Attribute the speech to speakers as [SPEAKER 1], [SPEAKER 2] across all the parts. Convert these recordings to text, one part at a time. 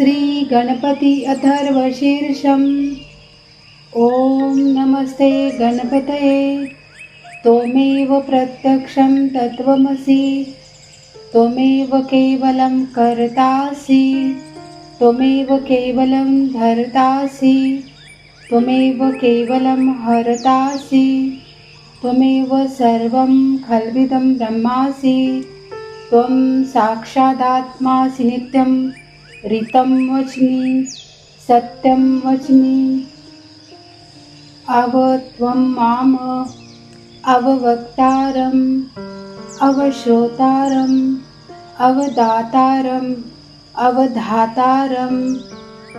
[SPEAKER 1] श्री गणपती अथर्वशीर्षम्। ओम नमस्ते गणपतये। त्वमेव प्रत्यक्षं तत्त्वमसि, त्वमेव केवलं कर्तासि, त्वमेव केवलं धर्तासि, त्वमेव केवलं हरतासि, त्वमेव सर्वं खल्विदं ब्रह्मासि। त्वं साक्षादात्मासि नित्यं ऋतं वच्मि सत्यं वच्मि। त्वं माम अववक्तारम् अवश्रोतारम् अवदातारम् अवधातारम्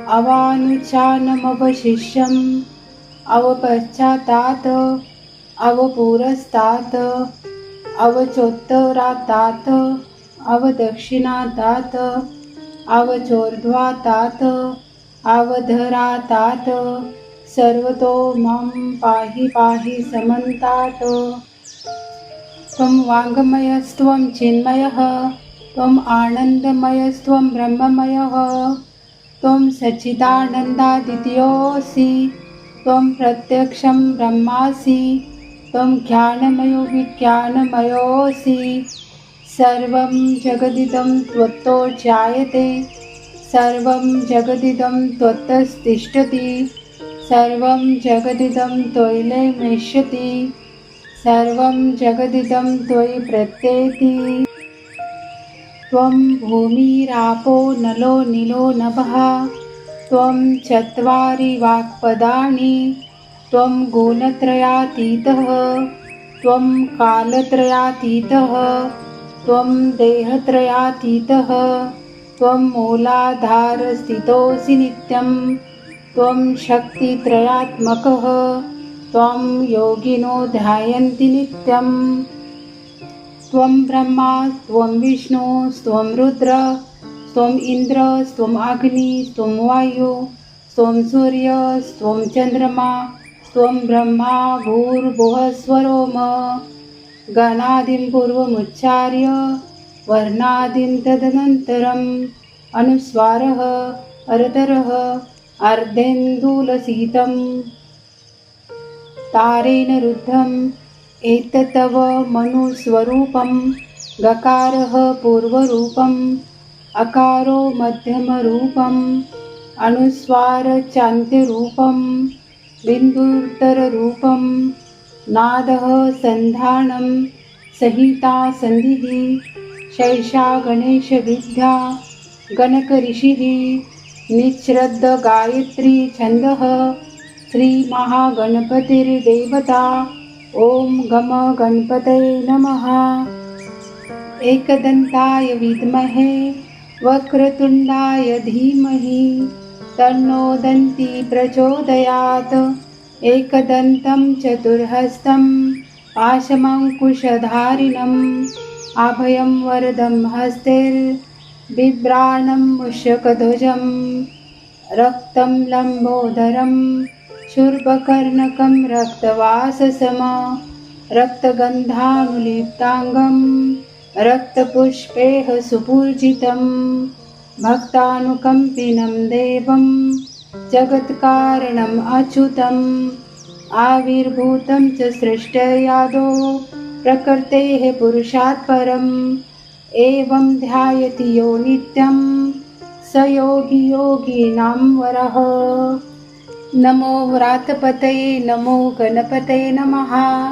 [SPEAKER 1] अवानुचानमवशिष्यम् अवपश्चातात् अवपुरस्तात् अवचोत्तरातात् अवदक्षिणातात् अवचोर्ध्वातात् अवधरातात् सर्वतो मां पाहि पाहि समन्तात्। त्वं वाङ्मयस्त्वं चिन्मयः, त्वम् आनन्दमयस्त्वं ब्रह्ममयः, त्वं सच्चिदानन्दादित्योऽसि, त्वं प्रत्यक्षं ब्रह्मासि, त्वं ज्ञानमयो विज्ञानमयोऽसि। सर्वं जगदिदं त्वत्तो जायते, सर्वं जगदिदं त्वत्तस्तिष्ठति, सर्वं जगदिदं त्वयैलेष्यति, सर्वं जगदिदं त्वयि प्रत्येति। त्वं भूमिरापो नलो नीलो नभः, त्वं चत्वारि वाक्पदानि, त्वं गुणत्रयातीतः, त्वं कालत्रयातीतः, त्वं देहत्रयातीतः, त्वं मूलाधारस्थितोऽसि नित्यं, त्वं शक्तित्रयात्मकः, त्वं योगिनो ध्यायन्ति नित्यं। त्वं ब्रह्मा त्वं विष्णुस्त्वं रुद्रस्त्वम् इन्द्रस्त्वम् अग्निस्त्वं वायु, त्वं सूर्यस्त्वं चन्द्रमा, त्वं ब्रह्मा भूर्भुवस्वरोम। गणादिं पूर्वमुच्चार्य वर्णादिं तदनन्तरम् अनुस्वारः अरतरः अर्धेन्दुलसितं तारेण रुद्धम् एतत्तव मनुस्वरूपं। गकारः पूर्वरूपम्, अकारो मध्यमरूपम्, अनुस्वारचान्त्यरूपं, बिन्दुत्तररूपं, नादः सन्धानं संहिता सन्धिः। शैषा गणेशविद्या गणकऋषिः, निःश्रद्ध गायत्री छन्दः, श्रीमहागणपतिर्देवता। ॐ गम गणपतये नमः। एकदन्ताय विद्महे वक्रतुण्डाय धीमहि तन्नो दन्ती प्रचोदयात्। एकदन्तं चतुर्हस्तं पाशमङ्कुशधारिणम् अभयं वरदं हस्तैर्बिभ्राणं मूषकध्वजं रक्तं लम्बोदरं शूर्पकर्णकं रक्तवाससं रक्तगन्धानुलिप्ताङ्गं रक्तपुष्पैः सुपूजितं भक्तानुकम्पिनं देवं जगत्कारणम् अच्युतम् आविर्भूतं च सृष्टयादो प्रकृतेः पुरुषात् परम्। एवं ध्यायति यो नित्यं स योगी योगिनां वरः। नमो व्रातपतये नमो गणपतये नमः।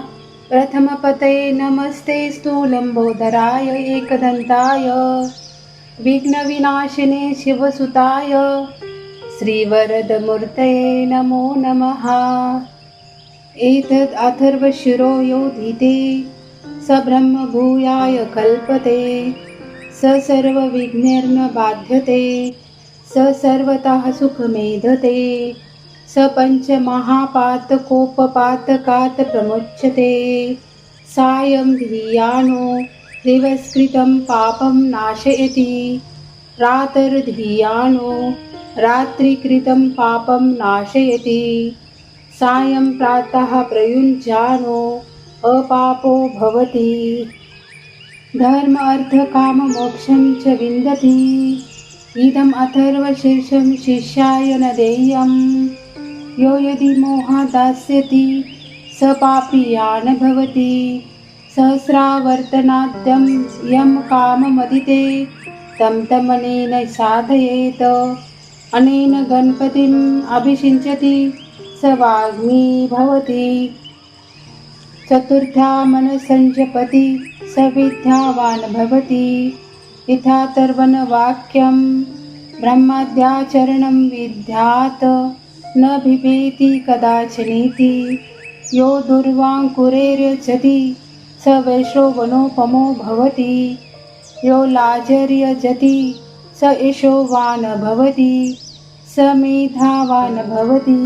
[SPEAKER 1] प्रथमपतये नमस्ते स्थूलम्बोदराय एकदन्ताय विघ्नविनाशिने शिवसुताय श्रीवरदमूर्तये नमो नमः। एतद् अथर्वशिरो योधीते स ब्रह्मभूयाय कल्पते, स सर्वविघ्नैर्न बाध्यते, स सर्वतः सुखमेधते, स पञ्चमहापातकोपपातकात् प्रमुच्यते। सायं धियानो दिवस्कृतं पापं नाशयति, रातर्धियानो रात्रिकृतं पापं नाशयति। सायं प्रातः प्रयुञ्जानो अपापो भवति। धर्म अर्थ काम मोक्षं च विन्दति, इदम् अथर्वशीर्षं शिष्याय न देयं यो यदि मोहात् दास्यति स पापीयान् भवति सहस्रावर्तनाद्यं यं काममदिते तं तमनेन साधयेत अनेन गणपतिम् अभिषिञ्चति स वाग्मी भवति चतुर्थ्या मनसञ्जपति स विद्यावान् भवति यथातर्वणवाक्यं ब्रह्माद्याचरणं विद्यात् न बिभेति कदाचनीति यो दुर्वाङ्कुरेर्यजति स वैश्रवणोपमो भवति यो लाजर्यजति स यशोवान् भवति स मेधावान् भवति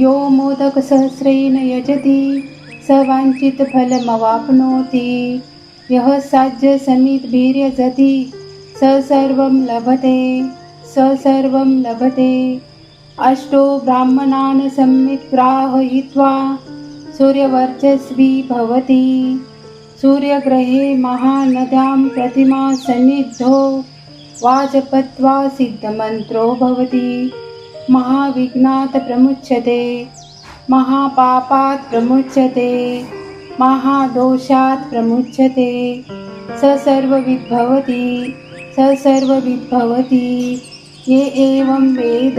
[SPEAKER 1] यो मोदकसहस्रेण यजति स वाञ्छितफलमवाप्नोति यः साध्यसमिद्भिर्यजति स सर्वं लभते अष्टो ब्राह्मणान् सम्यक् ग्राहयित्वा सूर्यवर्चस्वी भवति सूर्यग्रहे महानद्यां प्रतिमा सन्निधौ वाजपत्वा सिद्धमन्त्रो भवति महाविघ्नात् प्रमुच्यते महापापात् प्रमुच्यते महादोषात् प्रमुच्यते स सर्वविद् भवति ये एवं वेद।